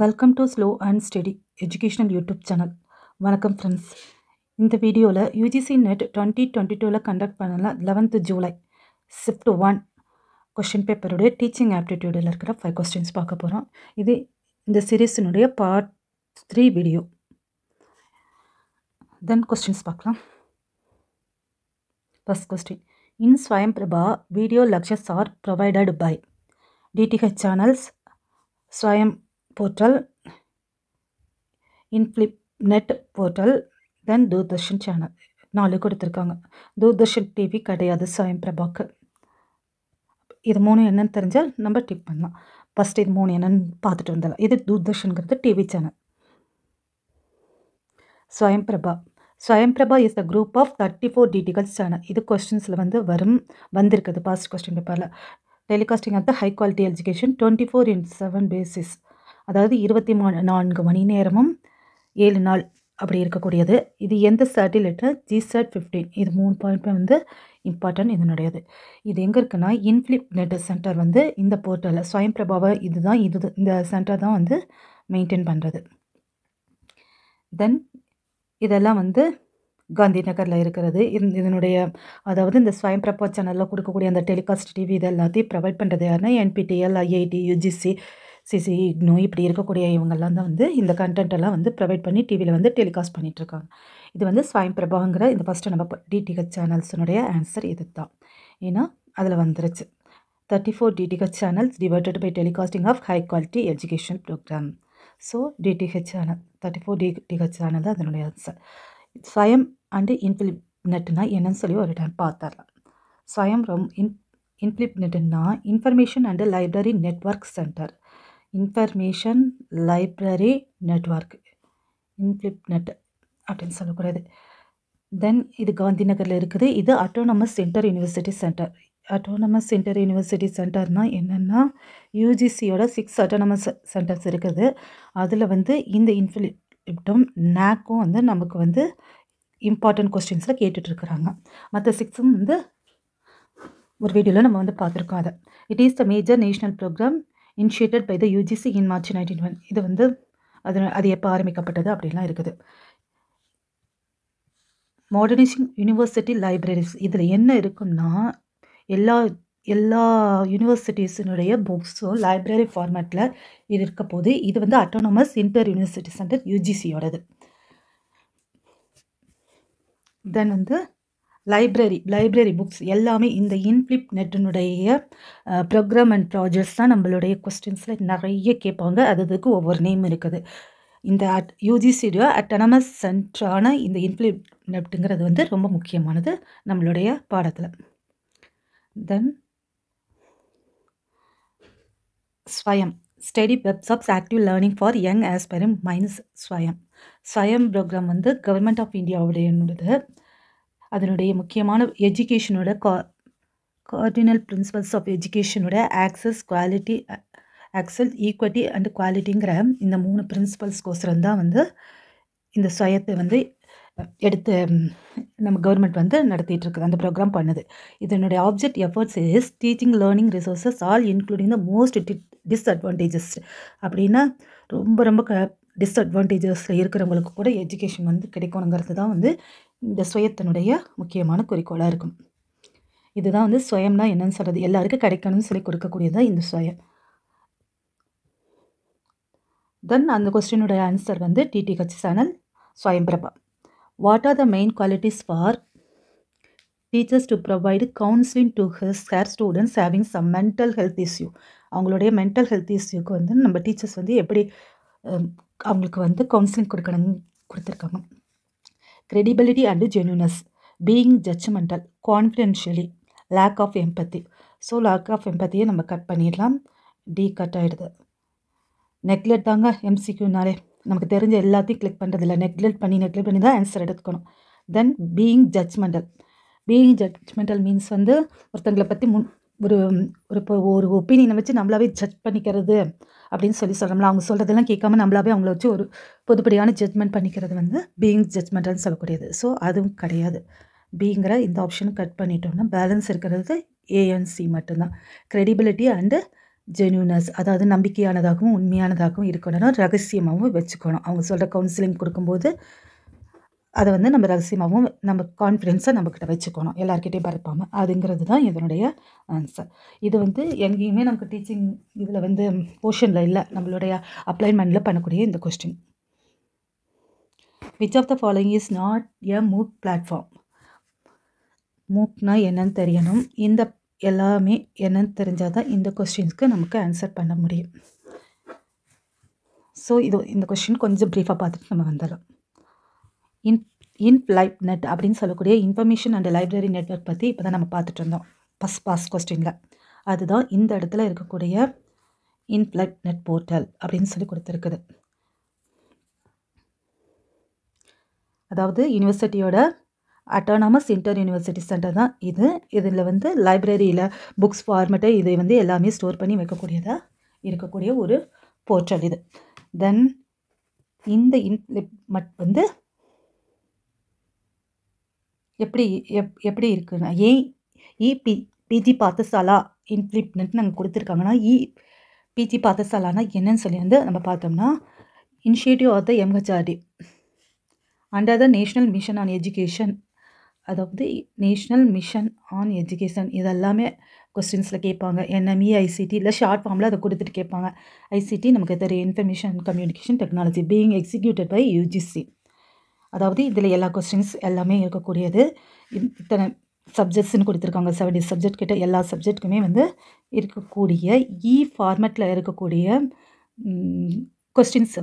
Welcome to slow and study educational YouTube channel. வணக்கம் friends. இந்த வீடியோவில் யூஜிசி நெட் 2022 கண்டக்ட் பண்ணலாம் 11th ஜூலை ஷிஃப்ட் 1 கொஷின் பேப்பருடைய teaching ஆப்டிடியூடில் இருக்கிற 5 கொஸ்டின்ஸ் பார்க்க போகிறோம். இது இந்த சீரீஸினுடைய பார்ட் 3 வீடியோ. தென் கொஸ்டின்ஸ் பார்க்கலாம். First question, in Swayamprabha video lectures are provided by DTH channels, Swayam portal, inflip net portal, then Doordarshan channel. 4 கொடுத்துருக்காங்க. தூர்தர்ஷன் டிவி கிடையாது ஸ்வயம் பிரபாக்கு. இது 3 என்னன்னு தெரிஞ்சால் நம்ம டிக் பண்ணலாம். ஃபஸ்ட் இது 3 என்னன்னு பார்த்துட்டு வந்துடலாம். இது தூர்தர்ஷன்கிறது TV channel. Swayam Prabha is the group of 34 digital channel. இது கொஸ்டின்ஸில் வந்திருக்குது பாஸ்ட் கொஸ்டின் பேப்பரில். Telecasting of the high quality education 24/7 basis, அதாவது 24 மணி நேரமும் 7 நாள் அப்படி இருக்கக்கூடியது. இது எந்த சேட்டிலைட்டு? GSAT 15. இது 3 பாயிண்ட் இம்பார்ட்டன்ட் இதனுடையது. இது எங்கே இருக்குன்னா இன்ஃப்ளிப் நெட் சென்டர் இந்த போர்ட்டலில் ஸ்வயம் பிரபாவை இந்த சென்டர் தான் மெயின்டைன் பண்ணுறது. தென் இதெல்லாம் காந்தி நகரில் இருக்கிறது. இதனுடைய அதாவது இந்த ஸ்வயம் பிரபா சேனலில் கொடுக்கக்கூடிய அந்த டெலிகாஸ்ட் டிவி இது எல்லாத்தையும் ப்ரொவைட் பண்ணுறது யாருன்னா NPTEL, IIT, UGC, CC, IGNO இப்படி இருக்கக்கூடிய இவங்கெல்லாம் தான் இந்த கண்டென்ட்டெல்லாம் ப்ரொவைட் பண்ணி டிவியில் டெலிகாஸ்ட் பண்ணிகிட்ருக்காங்க. இது ஸ்வயம் பிரபாங்கிற இந்த ஃபஸ்ட்டு நம்ம டிடிஹெச் சேனல்ஸினுடைய ஆன்சர் இது தான். ஏன்னா அதில் வந்துருச்சு 34 DTH channels divided by telecasting of high quality education programme. So DTH channel 34 DTH channel தான் அதனுடைய ஆன்சர். ஸ்வயம் அண்டு இன்ஃப்ளிப் நெட்னா என்னன்னு சொல்லி ஒரு டைம் பார்த்துடலாம். ஸ்வயம் இன்ஃப்ளிப் நெட்னா information and library network centre. Information library network INFLIBNET அப்படின்னு சொல்லக்கூடாது. தென் இது காந்தி நகரில் இருக்குது. இது autonomous inter university centre. Autonomous inter university சென்டர்னால் என்னென்னா யூஜிசியோட 6 அட்டானமஸ் சென்டர்ஸ் இருக்குது. அதில் இந்த இன்ஃப்ளிப்டும் நேக்கும் நமக்கு இம்பார்ட்டன்ட் கொஸ்டின்ஸில் கேட்டுட்ருக்குறாங்க. மற்ற 6ம் ஒரு வீடியோவில் நம்ம பார்த்துருக்கோம். அதை it is the major national programme initiated by the UGC in March 1991. இது அது எப்போ ஆரம்பிக்கப்பட்டது அப்படின்லாம் இருக்குது. மாடர்னைசிங் யூனிவர்சிட்டி லைப்ரரிஸ், இதில் என்ன இருக்குன்னா எல்லா யூனிவர்சிட்டிஸினுடைய புக்ஸும் லைப்ரரி ஃபார்மேட்டில் இது இருக்க போது. இது அட்டானமஸ் இன்டர் யூனிவர்சிட்டி சென்டர் யூஜிசியோடது. தென் லைப்ரரி புக்ஸ் எல்லாமே இந்த இன்ஃப்ளிப் நெட்டினுடைய ப்ரோக்ராம் அண்ட் ப்ராஜெக்ட்ஸ் தான் நம்மளுடைய கொஸ்டின்ஸில் நிறைய கேட்பாங்க. அதுக்கு ஒவ்வொரு நேம் இருக்குது. இந்த யூஜிசியோட அட்டானமஸ் சென்டரான இந்த இன்ஃப்ளிப் நெட்டுங்கிறது ரொம்ப முக்கியமானது நம்மளுடைய பாடத்தில். Then Swayam study webs active learning for young aspiring minds. Swayam programme government of இந்தியாவுடையது. அதனுடைய முக்கியமான எஜுகேஷனோட கார்டினல் பிரின்சிபல்ஸ் ஆஃப் எஜுகேஷனோட ஆக்சஸ், குவாலிட்டி, ஈக்விட்டி அண்ட் குவாலிட்டிங்கிற இந்த 3 பிரின்சிபல்ஸ்கோசரம் தான் இந்த ஸ்வயத்தை எடுத்து நம்ம கவர்மெண்ட் நடத்திட்டு இருக்குது. அந்த ப்ரோக்ராம் பண்ணுது. இதனுடைய object efforts is teaching learning resources all including the most disadvantages. அப்படின்னா ரொம்ப டிஸ்அட்வான்டேஜஸில் இருக்கிறவங்களுக்கு கூட எஜுகேஷன் கிடைக்கணுங்கிறது தான் இந்த ஸ்வயத்தினுடைய முக்கியமான குறிக்கோளாக இருக்கும். இதுதான் ஸ்வயம்னா என்னன்னு சொல்கிறது, எல்லாருக்கும் கிடைக்கணும்னு சொல்லி கொடுக்கக்கூடியதான் இந்த ஸ்வயம். தென் அந்த கொஸ்டினுடைய answer DTH channel Swayam Prabha. What are the main qualities for teachers to provide counselling to her students having some mental health issue. அவங்களுடைய மென்டல் ஹெல்த் இஷ்யூக்கு நம்ம டீச்சர்ஸ் எப்படி அவங்களுக்கு கவுன்சிலிங் கொடுத்துருக்காங்க. credibility and genuineness, being judgmental, confidentially, lack of empathy. So lack of empathy நம்ம cut பண்ணிடலாம். D cut ஆகிடுது. Neglect தாங்க MCQனாலே நமக்கு தெரிஞ்ச எல்லாத்தையும் கிளிக் பண்ணுறதில்ல. நெக்லெக்ட் பண்ணி தான் ஆன்சர் எடுத்துக்கணும். தென் பீயிங் ஜட்ஜ்மெண்டல் மீன்ஸ் ஒருத்தங்களை பற்றி ஒரு ஒப்பீனியனை வச்சு நம்மளாவே ஜட்ஜ் பண்ணிக்கிறது அப்படின்னு சொல்கிறோம்ல. அவங்க சொல்கிறதெல்லாம் கேட்காம நம்மளாவே அவங்கள வச்சு ஒரு பொதுப்படியான ஜட்ஜ்மெண்ட் பண்ணிக்கிறது பீயிங் ஜட்ஜ்மெண்டல்னு சொல்லக்கூடியது. ஸோ அதுவும் கிடையாது. பிங்கிற இந்த ஆப்ஷன் கட் பண்ணிட்டோம்னா பேலன்ஸ் இருக்கிறது A and C மட்டும்தான். credibility அண்டு ஜென்யூனஸ், அதாவது நம்பிக்கையானதாகவும் உண்மையானதாகவும் இருக்கணும்னா ரகசியமாகவும் வச்சுக்கணும். அவங்க சொல்கிற கவுன்சிலிங் கொடுக்கும்போது அதை வந்து நம்ம ரகசியமாகவும் நம்ம கான்ஃபிடென்ஸாக நம்மக்கிட்ட வச்சுக்கணும், எல்லாருக்கிட்டையும் பரப்பாமல். அதுங்கிறது தான் இதனுடைய ஆன்சர். இது வந்து எங்கேயுமே நமக்கு டீச்சிங் இதில் வந்து போர்ஷனில் இல்லை, நம்மளுடைய அப்ளைன்மெண்ட்டில் பண்ணக்கூடிய இந்த question. Which of the following is not a MOOC platform? மூக்னா என்னன்னு தெரியணும். இந்த எல்லாமே என்னன்னு தெரிஞ்சால் தான் இந்த கொஸ்டின்ஸ்க்கு நமக்கு ஆன்சர் பண்ண முடியும். ஸோ இந்த கொஸ்டின் கொஞ்சம் ப்ரீஃபாக பார்த்துட்டு நம்ம வந்துடலாம். இன்ஃப்ளைட் நெட் அப்படின்னு சொல்லக்கூடிய இன்ஃபர்மேஷன் அண்ட் லைப்ரரி நெட்வொர்க் பற்றி இப்போ தான் நம்ம பார்த்துட்டு இருந்தோம் பாஸ் கொஸ்டினில். அதுதான் இந்த இடத்துல இருக்கக்கூடிய இன்ஃப்ளைட் நெட் போர்ட்டல் அப்படின்னு சொல்லி கொடுத்துருக்குது. அதாவது யூனிவர்சிட்டியோட அட்டானமஸ் இன்டர் யூனிவர்சிட்டி சென்டர் தான் இது. இதில் வந்து லைப்ரரியில் புக்ஸ் ஃபார்மேட்டை இதை வந்து எல்லாமே ஸ்டோர் பண்ணி வைக்கக்கூடியதாக இருக்கக்கூடிய ஒரு போர்ட்டல் இது. தென் இந்த இன்ஃப்ளிப்ட் வந்து எப்படி இருக்குன்னா, பிஜி பாத்தசாலா இன்ஃப்ளிப்ட் நாங்கள் கொடுத்துருக்காங்கன்னா, பிஜி பாத்தசாலானா என்னன்னு சொல்லி வந்து நம்ம பார்த்தோம்னா, initiative of the MHRD under the national mission on education, அதாவது நேஷ்னல் மிஷன் ஆன் எஜுகேஷன். இதெல்லாமே கொஸ்டின்ஸில் கேட்பாங்க. என்எம்இ ஐசிடி இல்லை ஷார்ட் ஃபார்மில் அதை கொடுத்துட்டு கேட்பாங்க. ஐசிடி நமக்கு தெரியும், information communication technology, being executed by UGC. அதாவது இதில் எல்லா கொஸ்டின்ஸ் எல்லாமே இருக்கக்கூடியது. இத்தனை சப்ஜெக்ட்ஸ்ன்னு கொடுத்துருக்காங்க, 70 சப்ஜெக்ட் கிட்ட. எல்லா சப்ஜெக்ட்டுக்குமே வந்து இருக்கக்கூடிய ஃபார்மேட்டில் இருக்கக்கூடிய கொஸ்டின்ஸ்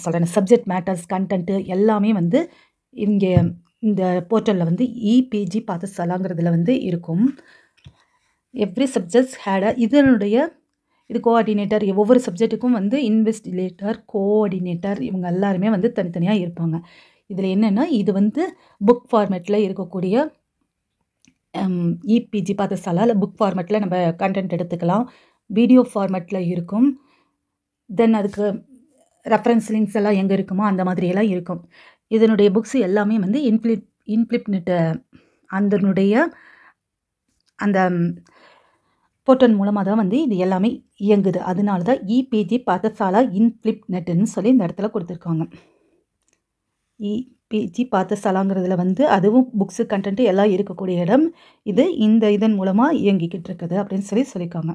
சொல்கிறேன். சப்ஜெக்ட் மேட்டர்ஸ், கண்டென்ட்டு எல்லாமே வந்து இங்கே இந்த போர்ட்டலில் வந்து பிஜி பாத்தசாலாங்கிறதுல வந்து இருக்கும். எவ்ரி சப்ஜெக்ட்ஸ் இது கோஆர்டினேட்டர், ஒவ்வொரு சப்ஜெக்ட்டுக்கும் வந்து இன்வெஸ்டிகேட்டர், கோஆர்டினேட்டர் இவங்க எல்லாருமே வந்து தனித்தனியாக இருப்பாங்க. இதில் என்னென்னா, இது வந்து புக் ஃபார்மேட்டில் இருக்கக்கூடிய பிஜி பாத்தசாலா இல்லை புக் ஃபார்மேட்டில் நம்ம கண்டென்ட் எடுத்துக்கலாம். வீடியோ ஃபார்மேட்டில் இருக்கும். தென் அதுக்கு ரெஃபரன்ஸ் லிங்க்ஸ் எல்லாம் எங்கே இருக்குமோ அந்த மாதிரியெல்லாம் இருக்கும். இதனுடைய புக்ஸ் எல்லாமே வந்து இன்ஃப்ளிப்ட் அதனுடைய அந்த போர்ட்டல் மூலமாக தான் வந்து இது எல்லாமே இயங்குது. அதனால தான் பிஜி பாத்தசாலா இன்ஃப்ளிப்ட் நெட்டுன்னு சொல்லி இந்த இடத்துல கொடுத்துருக்காங்க. பிஜி பாத்தசாலாங்கிறதுல வந்து அதுவும் புக்ஸு கண்டென்ட்டு எல்லாம் இருக்கக்கூடிய இடம் இது. இதன் மூலமாக இயங்கிக்கிட்டு இருக்குது அப்படின்னு சொல்லியிருக்காங்க.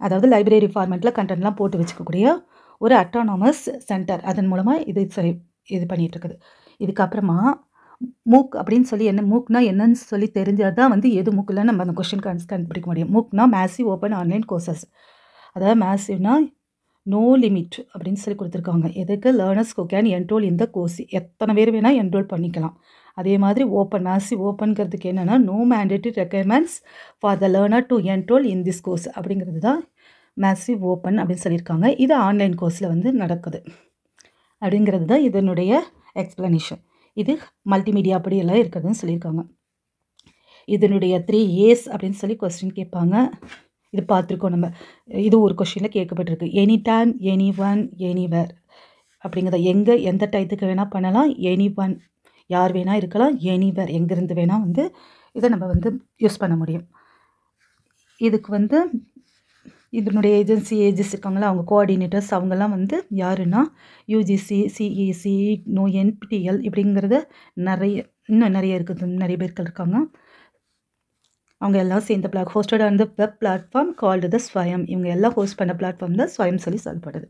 அதாவது லைப்ரரி ஃபார்மேட்டில் கண்டென்ட்லாம் போட்டு வச்சுக்கக்கூடிய ஒரு அட்டானமஸ் சென்டர். அதன் மூலமாக இது பண்ணிகிட்ருக்குது. இதுக்கப்புறமா மூக் அப்படின்னு சொல்லி மூக்னா என்னன்னு சொல்லி தெரிஞ்சால் தான் வந்து எது மூக்கில் நம்ம அந்த கொஸ்டின் கண்டுபிடிக்க முடியும். மூக்னா மேசிவ் ஓப்பன் ஆன்லைன் கோர்சஸ். அதாவது மேசிவ்னா நோ லிமிட் அப்படின்னு சொல்லி கொடுத்துருக்காங்க. எதுக்கு? லேர்னர்ஸ் ஹூ கேன் என்ரோல் இந்த கோர்ஸ். எத்தனை பேர் வேணால் என்ரோல் பண்ணிக்கலாம். அதே மாதிரி ஓப்பன், மேசிவ் ஓப்பன்கிறதுக்கு என்னென்னா, no mandatory requirements for the learner to enrol in this course அப்படிங்கிறது தான் மேசிவ் ஓப்பன் அப்படின்னு சொல்லியிருக்காங்க. இது ஆன்லைன் கோர்ஸில் வந்து நடக்குது அப்படிங்கிறது தான் இதனுடைய எக்ஸ்ப்ளனேஷன். இது மல்டிமீடியா அப்படியெல்லாம் இருக்குதுன்னு சொல்லியிருக்காங்க. இதனுடைய 3 A's அப்படின்னு சொல்லி கொஸ்டின் கேட்பாங்க. இது பார்த்துருக்கோம் நம்ம. இது ஒரு கொஸ்டினில் கேட்கப்பட்டிருக்கு. Any time, any one, anywhere அப்படிங்கிறத. எங்கே எந்த டயத்துக்கு வேணால் பண்ணலாம். எனி ஒன் யார் வேணால் இருக்கலாம். எனிவேர் எங்கேருந்து வேணால் வந்து இதை நம்ம வந்து யூஸ் பண்ண முடியும். இதுக்கு வந்து இதனுடைய ஏஜென்சிஸ் இருக்காங்களா, அவங்க கோஆர்டினேட்டர்ஸ் அவங்கெல்லாம் வந்து யாருன்னா யூஜிசி, சிஇசி, NPTEL இப்படிங்கிறது இன்னும் நிறைய இருக்குது. நிறைய பேர்கள் இருக்காங்க. அவங்க எல்லாம் சேர்ந்த hosted on the web platform called the ஸ்வயம். இவங்க எல்லாம் ஹோஸ்ட் பண்ண பிளாட்ஃபார்ம் தான் ஸ்வயம் சொல்லப்படுது.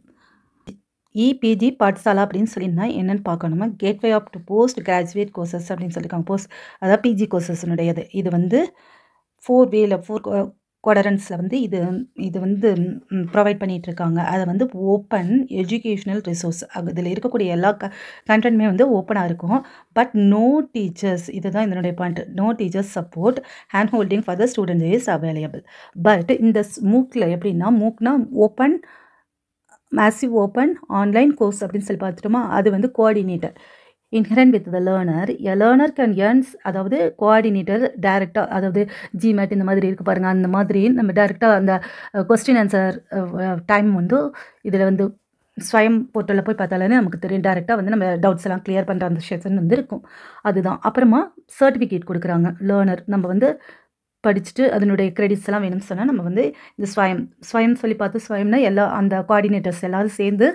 பிஜி பாட்சாலா அப்படின்னு சொல்லினா என்னென்னு பார்க்கணுமா, gateway of to post graduate courses அப்படின்னு சொல்லியிருக்காங்க. அதாவது பிஜி கோர்சஸ்னுடையது. இது வந்து 4 குவாட்ரண்ட்ஸில் வந்து இது வந்து ப்ரொவைட் பண்ணிகிட்ருக்காங்க. அதை வந்து ஓப்பன் எஜுகேஷ்னல் ரிசோர்ஸ். இதில் இருக்கக்கூடிய எல்லா கண்டென்ட்டுமே வந்து ஓப்பனாக இருக்கும். பட் நோ டீச்சர்ஸ், இதுதான் இதனுடைய point. No teachers support hand holding for the students is available. But இந்த மூக்கில் எப்படின்னா, மூக்னா open, massive open online course அப்படின்னு சொல்லி பார்த்துட்டோமா. அது வந்து coordinator inherent with the learner. A learner can earn, அதாவது கோஆர்டினேட்டர் டைரெக்டாக, அதாவது ஜிமேட் இந்த மாதிரி இருக்குது பாருங்கள், அந்த மாதிரி நம்ம டைரெக்டாக அந்த கொஸ்டின் ஆன்சர் டைம் வந்து இதில் வந்து ஸ்வயம் போர்ட்டலில் போய் பார்த்தாலே நமக்கு தெரியும். டைரெக்டாக வந்து நம்ம டவுட்ஸ் எல்லாம் கிளியர் பண்ணுற அந்த செஷன் வந்து இருக்கும். அதுதான். அப்புறமா சர்டிஃபிகேட் கொடுக்குறாங்க லேர்னர். நம்ம வந்து படிச்சுட்டு அதனுடைய கிரெடிட்ஸ் எல்லாம் வேணும்னு சொன்னால் நம்ம வந்து இந்த ஸ்வயம் சொல்லி பார்த்து ஸ்வயம்னா எல்லா அந்த கோஆர்டினேட்டர்ஸ் எல்லாரும் சேர்ந்து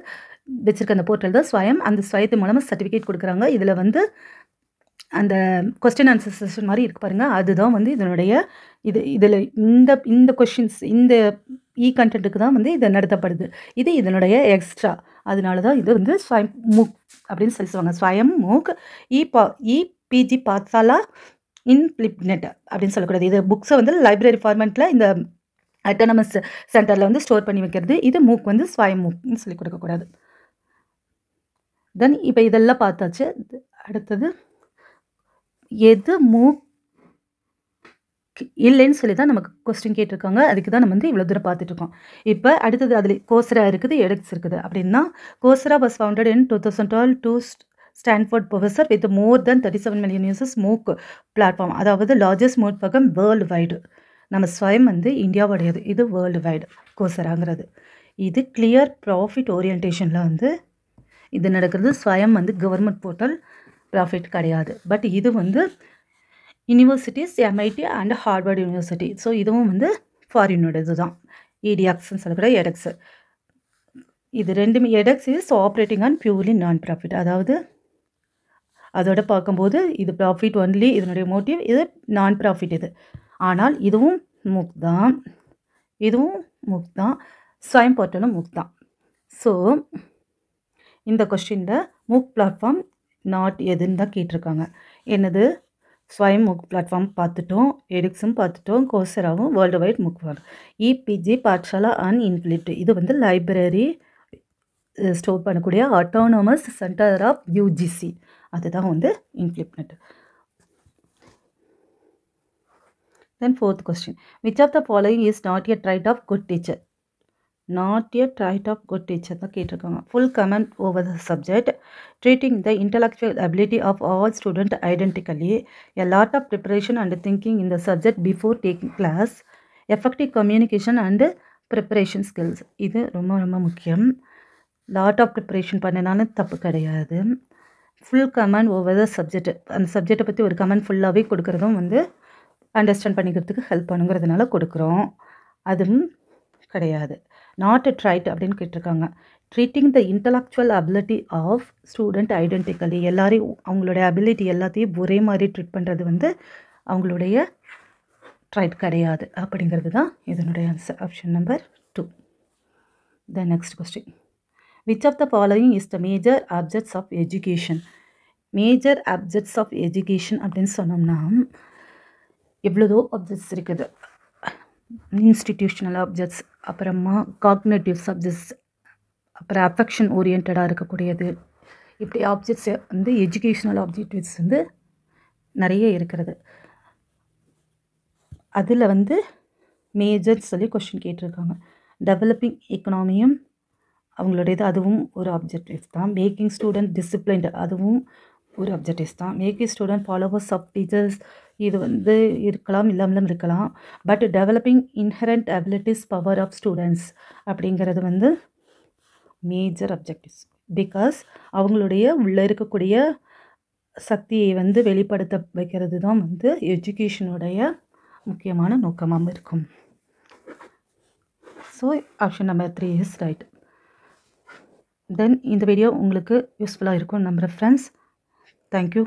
வச்சுருக்க அந்த போர்ட்டல் தான் ஸ்வயம். அந்த ஸ்வயத்து மூலமாக சர்டிஃபிகேட் கொடுக்குறாங்க. இதில் வந்து அந்த கொஸ்டின் ஆன்சர் செஷன் மாதிரி இருக்கு பாருங்கள், அதுதான் வந்து இதனுடைய இதில் இந்த கொஷின்ஸ் இந்த கண்டென்ட்டுக்கு தான் வந்து இது நடத்தப்படுது. இது இதனுடைய எக்ஸ்ட்ரா. அதனால தான் இது வந்து ஸ்வயம் மூக் அப்படின்னு சொல்லுவாங்க. ஸ்வயம் மூக் பிஜி பாத்சாலா இன்ஃப்ளிப்னெட் அப்படின்னு சொல்லக்கூடாது. இது புக்ஸை வந்து லைப்ரரி ஃபார்மேட்டில் இந்த அட்டானமஸ் சென்டரில் வந்து ஸ்டோர் பண்ணி வைக்கிறது. இது மூக் வந்து ஸ்வயம் மூக்னு சொல்லி கொடுக்கக்கூடாது. தென் இப்போ இதெல்லாம் பார்த்தாச்சு. அடுத்தது எது மூக் இல்லைன்னு சொல்லி தான் நமக்கு கொஸ்டின் கேட்டிருக்காங்க. அதுக்கு தான் நம்ம வந்து இவ்வளோ தூரம் பார்த்துட்ருக்கோம். இப்போ அடுத்தது அதில் கோர்சரா இருக்குது, எடெக்ஸ் இருக்குது. அப்படின்னா கோர்சரா was founded in 2012 to Stanford professor with more then 37 million users MOOC platform. அதாவது லார்ஜஸ்ட் மூக் பக்கம் வேர்ல்டு வைடு. நம்ம ஸ்வயம் வந்து இந்தியாவுடையது, இது வேர்ல்டு வைடு கோர்சராங்கிறது. இது கிளியர் ப்ராஃபிட் ஓரியன்டேஷனில் வந்து இது நடக்கிறது. ஸ்வயம் வந்து கவர்மெண்ட் போர்ட்டல், ப்ராஃபிட் கிடையாது. பட் இது வந்து universities MIT and Harvard university. So இதுவும் வந்து ஃபாரினோடது தான். EDXன்னு சொல்லக்கூட எடெக்ஸ். இது ரெண்டுமே எடெக்ஸ் இஸ் ஆப்ரேட்டிங் ஆன் பியூர்லி நான் ப்ராஃபிட். அதாவது அதோட பார்க்கும்போது இது ப்ராஃபிட் ஒன்லி, இதனுடைய மோட்டிவ். இது நான் ப்ராஃபிட் இது. ஆனால் இதுவும் மூக் தான், இதுவும் மூக் தான், ஸ்வயம் போர்ட்டலும் மூக் தான். ஸோ இந்த கொஸ்டினில் மூக் பிளாட்ஃபார்ம் நாட் எதுன்னு தான் கேட்டிருக்காங்க. என்னது? ஸ்வயம் மூக் பிளாட்ஃபார்ம் பார்த்துட்டோம், எடெக்ஸும் பார்த்துட்டோம், கோர்சராவும் world wide MOOC platform. PG Pathshala and INFLIBNET இது வந்து லைப்ரரி ஸ்டோர் பண்ணக்கூடிய அட்டானமஸ் சென்டர் ஆஃப் UGC. அதுதான் வந்து INFLIBNET. Then fourth question, which of the following is not a trait of good teacher? Not a trait of good teacher தான் கேட்டிருக்காங்க. Full comment over the subject, treating the intellectual ability of all students identically, a lot of preparation and thinking in the subject before taking class, effective communication and preparation skills. இது ரொம்ப ரொம்ப முக்கியம். Lot of preparation பண்ணினாலும் தப்பு கிடையாது. Full comment over the subject, அந்த சப்ஜெக்டை பற்றி ஒரு கமெண்ட் ஃபுல்லாகவே கொடுக்குறதும் வந்து அண்டர்ஸ்டாண்ட் பண்ணிக்கிறதுக்கு ஹெல்ப் பண்ணுங்கிறதுனால கொடுக்குறோம். அதுவும் கிடையாது. நாட் எ ட்ரைட் அப்படின்னு கேட்டிருக்காங்க. Treating the intellectual ability of student identically, எல்லாரையும் அவங்களுடைய அபிலிட்டி எல்லாத்தையும் ஒரே மாதிரி ட்ரீட் பண்ணுறது வந்து அவங்களுடைய ட்ரைட் கிடையாது அப்படிங்கிறது தான் இதனுடைய answer. Option number 2. The next question, which of the following is the major objects of education? Major objects of education அப்படின்னு சொன்னோம்னா எவ்வளோதோ ஆப்ஜெக்ட்ஸ் இருக்குது. இன்ஸ்டிடியூஷனல் ஆப்ஜெக்ட்ஸ், அப்புறமா காக்னேட்டிவ் சப்ஜெக்ட்ஸ், அப்புறம் அஃபெக்ஷன் ஓரியன்டாக இருக்கக்கூடியது. இப்படி ஆப்ஜெக்ட்ஸ் வந்து எஜுகேஷ்னல் ஆப்ஜெக்டிவ்ஸ் வந்து நிறைய இருக்கிறது. அதில் வந்து மேஜர் சொல்லி கொஸ்டின் கேட்டிருக்காங்க. டெவலப்பிங் எக்கனாமியும் அவங்களுடையது, அதுவும் ஒரு ஆப்ஜெக்டிவ்ஸ் தான். மேக்கிங் ஸ்டூடெண்ட் டிசிப்ளின்டு, அதுவும் ஒரு ஆப்ஜெக்டிவ்ஸ் தான். Making student followers of teachers, இது வந்து இருக்கலாம், இல்லாமலும் இருக்கலாம். But developing inherent abilities power of students அப்படிங்கிறது வந்து மேஜர் அப்ஜெக்டிவ்ஸ். பிகாஸ் அவங்களுடைய உள்ளே இருக்கக்கூடிய சக்தியை வந்து வெளிப்படுத்த வைக்கிறது தான் வந்து எஜுகேஷனுடைய முக்கியமான நோக்கமாக இருக்கும். So option number 3 is right. Then இந்த வீடியோ உங்களுக்கு யூஸ்ஃபுல்லாக இருக்கும் நம்புகிறேன் ஃப்ரெண்ட்ஸ். தேங்க்யூ.